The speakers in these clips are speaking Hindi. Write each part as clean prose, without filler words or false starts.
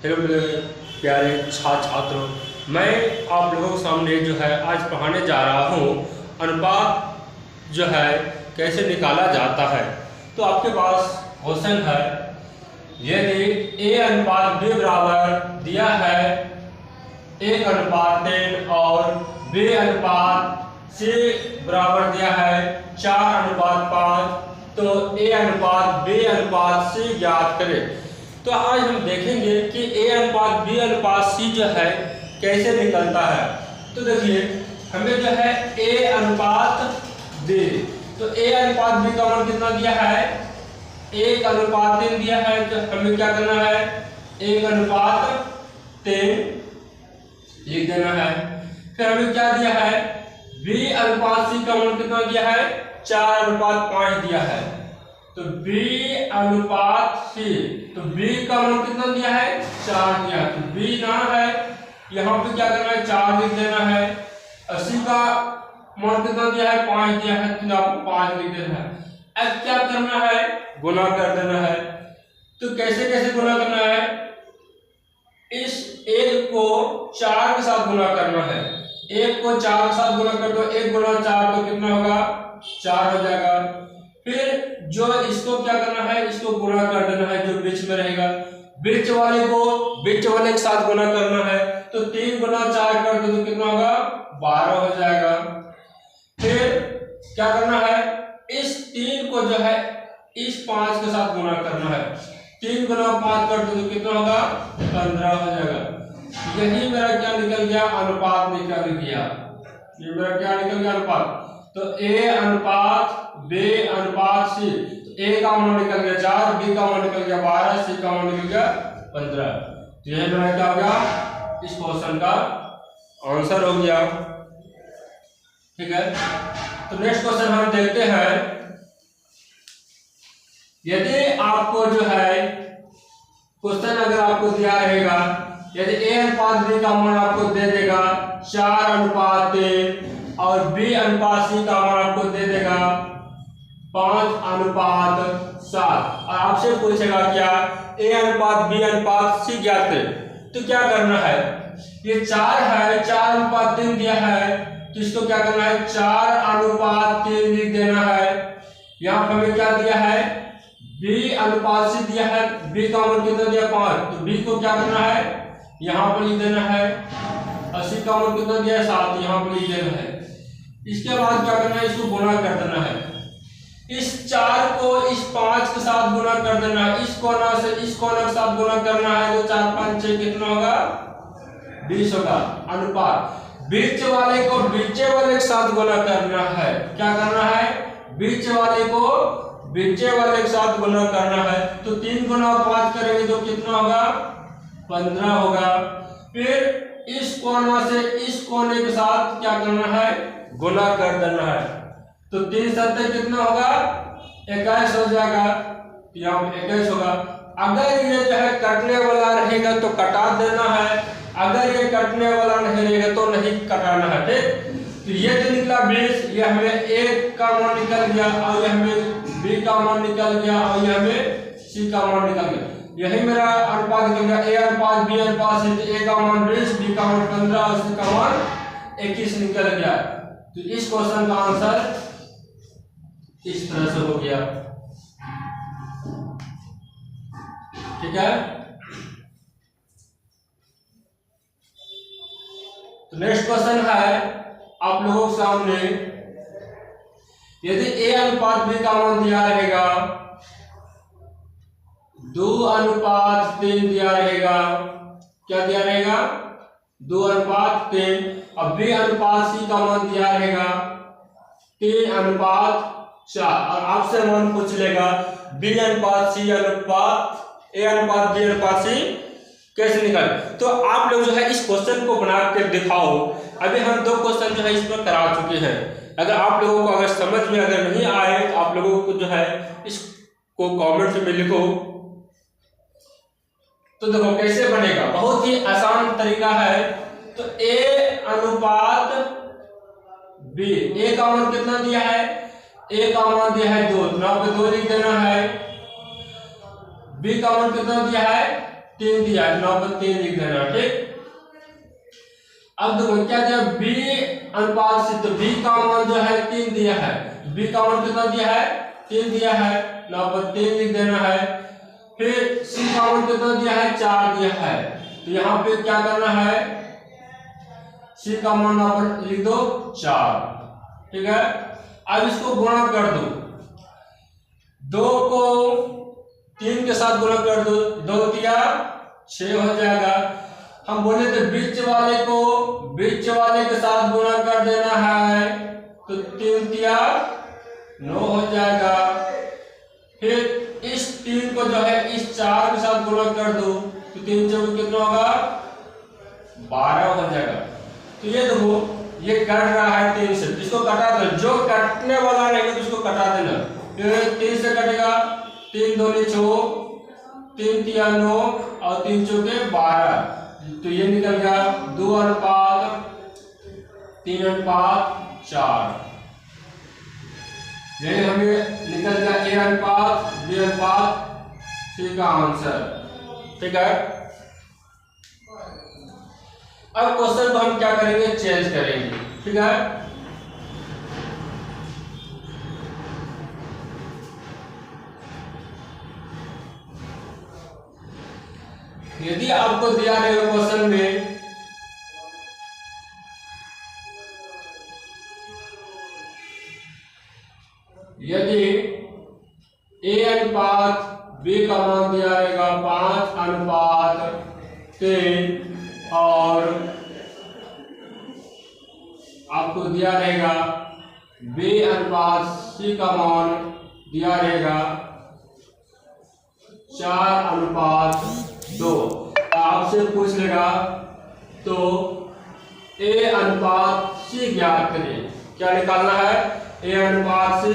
हेलो मेरे प्यारे छात्रों, मैं आप लोगों के सामने जो है आज पढ़ाने जा रहा हूँ अनुपात जो है कैसे निकाला जाता है। तो आपके पास क्वेश्चन है, यदि a अनुपात b बराबर दिया है 1:3 और b अनुपात c बराबर दिया है 4:5, तो a अनुपात b अनुपात c ज्ञात करें। तो आज हम देखेंगे कि a अनुपात b अनुपात c जो है कैसे निकलता है। तो देखिए हमें जो है a अनुपात b, तो a अनुपात b का मान कितना दिया है 1:3 दिया है। तो हमें क्या करना है 1:3 लिख देना है। फिर हमें क्या दिया है b अनुपात c का मान कितना दिया है 4:5 दिया है। तो b अनुपात c, तो b का मान कितना दिया है 4 दिया है। तो b ना है, यहाँ पे क्या करना है 4 लिख देना है। 80 का मान कितना दिया है 5 दिया है, तो आपको 5 लिख देना है। अब क्या करना है गुना कर देना है। तो कैसे कैसे गुना करना है, इस 1 को 4 के साथ गुना करना है। 1 को 4 के साथ गुना कर दो, 1 गुना 4 तो कितना होगा 4 हो जाएगा। फिर जो इसको क्या करना है, इसको गुना कर देना है, जो बीच में रहेगा बीच वाले को बीच वाले के साथ गुना करना है। तो 3 गुना 4 कर दो तो कितना होगा 12 हो जाएगा। फिर क्या करना है, इस 3 को जो है इस 5 के साथ गुना करना है। 3 गुना 5 कर दो तो कितना होगा 15 हो जाएगा। यही मेरा क्या निकल गया, अनुपात निकल गया। ये मेरा क्या निकल गया, अनुपात। तो a अनुपात b अनुपात c, तो a का मान निकल गया 4, b का मान निकल गया 12, c का मान निकल गया 15। तो यह मेरा क्या हो गया, इस क्वेश्चन का आंसर हो गया। ठीक है, तो नेक्स्ट क्वेश्चन हम देखते हैं। यदि आपको जो है क्वेश्चन अगर आपको दिया रहेगा, यदि a अनुपात b का मान आपको दे देगा 4:3 और b अनुपात c का मान आपको दे देगा 5:7 और आपसे पूछेगा क्या a अनुपात b अनुपात c ज्ञात करें। तो क्या करना है, ये 4 है, 4:3 दिया है, तो इसको क्या करना है 4:3 लिख देना है। यहाँ पर हमें क्या दिया है b अनुपात c दिया है, b का मान कितना दिया 5, तो b को क्या करना है यहाँ पर लिख देना है। 80 का मान कितना दिया है 7, यहाँ पर लिख देना है। इसके बाद क्या करना है, इसको गुना कर देना है। इस 4 को इस 5 के साथ गुना कर देना है, इस कोना से इस कोना के साथ गुना करना है। तो 4 5 6 कितना होगा 20 होगा। अनुपात बीच वाले को बीच वाले के साथ गुना करना है। क्या करना है, बीच वाले को बीच वाले के साथ गुना करना है। तो 3 गुना 5 करेंगे तो कितना होगा 15 होगा। फिर इस कोना से इस कोने के साथ क्या करना है गुना कर देना है। तो 3 7 कितना होगा 21 हो जाएगा। यहाँ 21 होगा। अगर ये जो है कटने वाला रहेगा तो कटा देना है, अगर ये कटने वाला नहीं रहेगा तो नहीं कटाना है। ठीक, तो ये जो निकला 20, ये हमें a का मान निकल गया और ये हमें b का मान निकल गया और ये हमें c का मान निकल गया। यही मेरा अनुपात निकल गया a अनुपात b अनुपात c। a का मान 20, b का मान 15 और c का मान 21 निकल गया। तो इस क्वेश्चन का आंसर इस तरह से हो गया। ठीक है, तो नेक्स्ट क्वेश्चन है आप लोगों के सामने। यदि a अनुपात b का मान दिया रहेगा 2:3 दिया रहेगा, क्या दिया रहेगा 2:3 और b अनुपात c का मान दिया रहेगा 3:4 और आपसे मान पूछ लेगा b अनुपात c अनुपात a अनुपात b अनुपात c कैसे निकाले। तो आप लोग जो है इस क्वेश्चन को बना के दिखाओ। अभी हम 2 क्वेश्चन जो है इस पर करा चुके हैं। अगर आप लोगों को अगर समझ में अगर नहीं आए तो आप लोगों को जो है इसको कमेंट में लिखो। तो देखो कैसे बनेगा, बहुत ही आसान तरीका है। तो a अनुपात b, a का मान कितना दिया है a का मान दिया है 2, यहाँ पे 2 लिख देना है। b का मान कितना दिया है 3 दिया है, 9/3 लिख देना। ठीक, अब देखो क्या दिया, b अनुपात c, तो b का मान जो है 3 दिया है, b का मान कितना दिया है, 3 दिया है, 9/3 लिख देना है। फिर c का मान कितना दिया है, 4 दिया है, तो यहाँ पे क्या करना है, c का मान यहाँ पर लिख दो 4। ठीक है, अब इसको गुणा कर दो, 2 को 3 के साथ गुणा कर दो, 2 दिया 6 हो जाएगा। हम बोले थे बीच वाले के साथ गुणा कर देना है, तो 3 दिया 9 हो जाएगा। फिर इस 3 को जो है इस 4 के साथ गुणा कर दो, तो 3 चौके कितना होगा, 12 हो जाएगा। तो ये देखो ये कट रहा है 3 से, इसको कटा दो, जो कटने वाला रहेगा तो उसको कटा देना। फिर 3 से कटेगा, 3 दूनी 6, 3 तिया 9 और 3 चौके 12, तो ये निकल गया 2:3:4। ये हमें निकल गया A:B:C का आंसर। ठीक है, अब क्वेश्चन को हम क्या करेंगे, चेंज करेंगे। ठीक है, यदि आपको दिया रहेगा क्वेश्चन में यदि A अनुपात B का मान दिया रहेगा 5:3 और आपको दिया रहेगा B अनुपात C का मान दिया रहेगा 4:2, आपसे पूछ लेगा तो A अनुपात C ज्ञात करें। क्या निकालना है, A अनुपात C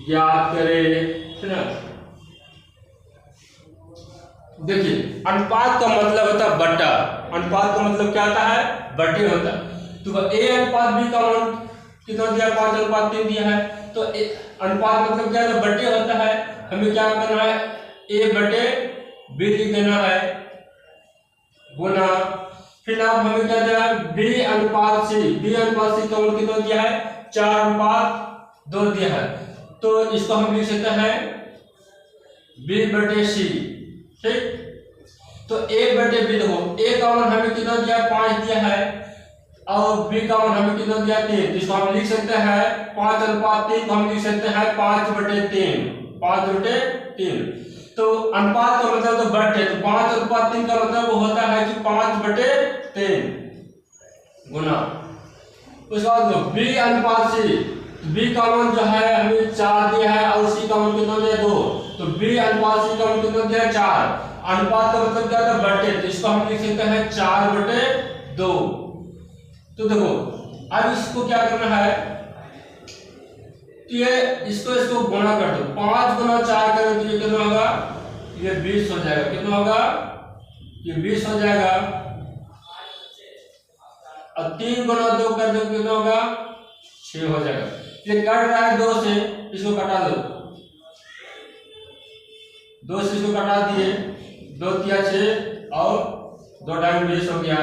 ज्ञात करें। है ना, देखिए अनुपात का मतलब होता है बटा, अनुपात का मतलब क्या होता है, बटे होता है। तो A अनुपात B का मान कितना दिया, 5:3 दिया है, तो अनुपात मतलब क्या है, बटे होता है। हमें क्या करना है, A/B लिख देना है गुना, फिर अब हमें क्या दिया है, B अनुपात C का मान कितना दिया है, 4:2 दिया है, तो इसको हम लिख सकते हैं B/C। ठीक, तो A/B देखो, A का मान हमें कितना दिया है, 5 दिया है, और B का मान हमें कितना दिया, 3, तो इसको हम लिख सकते हैं 5:3 को हम लिख सकते हैं 5/3। तो अनुपात का मतलब तो बटे, तो 5:3 का मतलब वो होता है कि 5/3 गुना। उसके बाद B अनुपात C, B का मान जो है हमें 4 दिया है और C का मान कितना दिया है, 2, तो B अनुपात C का मान कितना दिया है, 4। अनुपात का मतलब क्या था, बटे, तो इसको हम लिख सकते हैं 4/2। तो देखो अब इसको क्या करना है, ये इसको गुणा कर दो, 5 गुना 4 करें तो ये कितना होगा, ये 20 हो जाएगा। कितना होगा, ये 20 हो जाएगा। और 3 गुना 2 कर दो कितना होगा, 6 हो जाएगा। ये कट रहा है 2 से, इसको कटा दो, 2 से इसको कटा दिए, 2 तिया 6 और 2 डाइन 20 हो गया।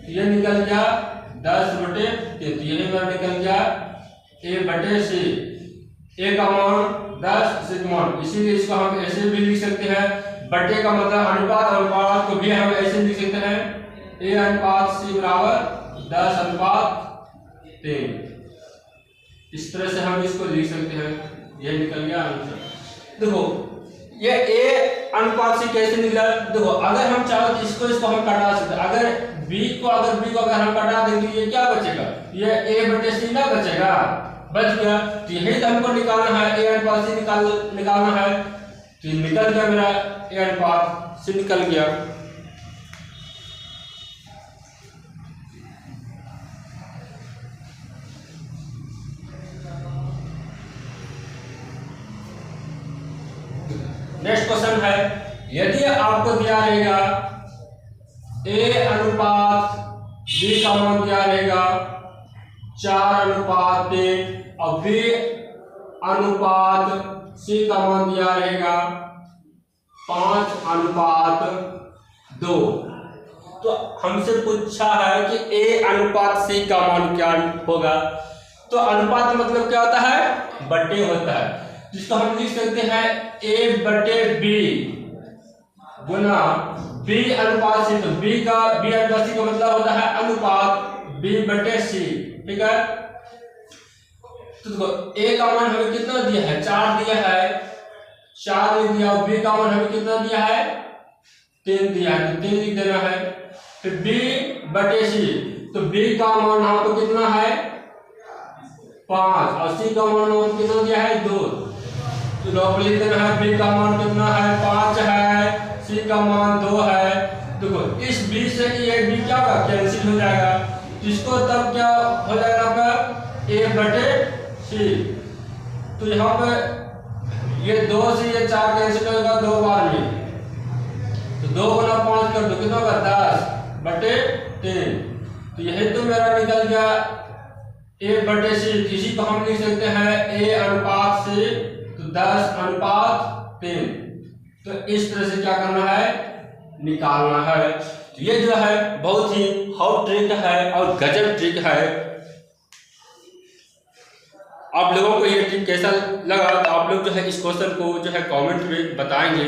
ये निकल गया 10/3, ये निकल गया A/C। A का मान 10, C का मान, इसीलिए इसको हम ऐसे भी लिख सकते हैं, बटे का मतलब अनुपात, अनुपात को भी हम ऐसे लिख सकते हैं A अनुपात C बराबर 10:3। इस तरह से हम इसको लिख सकते हैं, ये निकल गया आंसर। देखो ये A अनुपात C कैसे निकला, देखो अगर हम चाहो तो इसको हम कटा सकते हैं। अगर B को अगर हम कटा देंगे ये क्या बचेगा, ये A/C ना बचेगा, बच गया। तो यही तो हमको निकालना है, A अनुपात C निकालना है, तो निकल गया मेरा A अनुपात C निकल गया। नेक्स्ट क्वेश्चन है, यदि आपको दिया रहेगा A अनुपात B का मान दिया रहेगा 4:3 और B अनुपात C का मान दिया रहेगा 5:2। तो हमसे पूछा है कि A/C का मान क्या होगा। तो अनुपात मतलब क्या होता है, बटे होता है, जिसको हम लिख सकते हैं A/B गुना B/C। तो B/C का मतलब होता है अनुपात B/C, ठीक है। तो देखो A का मान हमें कितना दिया है, 4 दिया है, 4 लिख दिया। B का मान हमें कितना दिया है, 3 दिया है, तो 3 लिख देना है। फिर B/C, तो B का मान हमको कितना है 5 और C का मान हमको कितना दिया है 2। तो लॉग लिख देना है। B का मान कितना है 5 है, C का मान 2 है। देखो इस B से ये B क्या होगा, कैंसिल हो जाएगा, जिसको तब क्या हो जाएगा आपका A/C। तो यहाँ पे ये 2 से ये 4 कैंसिल होगा 2 बार में, तो 2 गुना 5 कर दो, कितना होगा 10/3। तो यही तो मेरा निकल गया A/C। इसी को हम लिख सकते हैं A/C, तो 10/3। तो इस तरह से क्या करना है, निकालना है। तो ये जो है बहुत ही हॉट ट्रिक है और गजब ट्रिक है। आप लोगों को ये ट्रिक कैसा लगा, तो आप लोग जो है इस क्वेश्चन को जो है कमेंट में बताएंगे।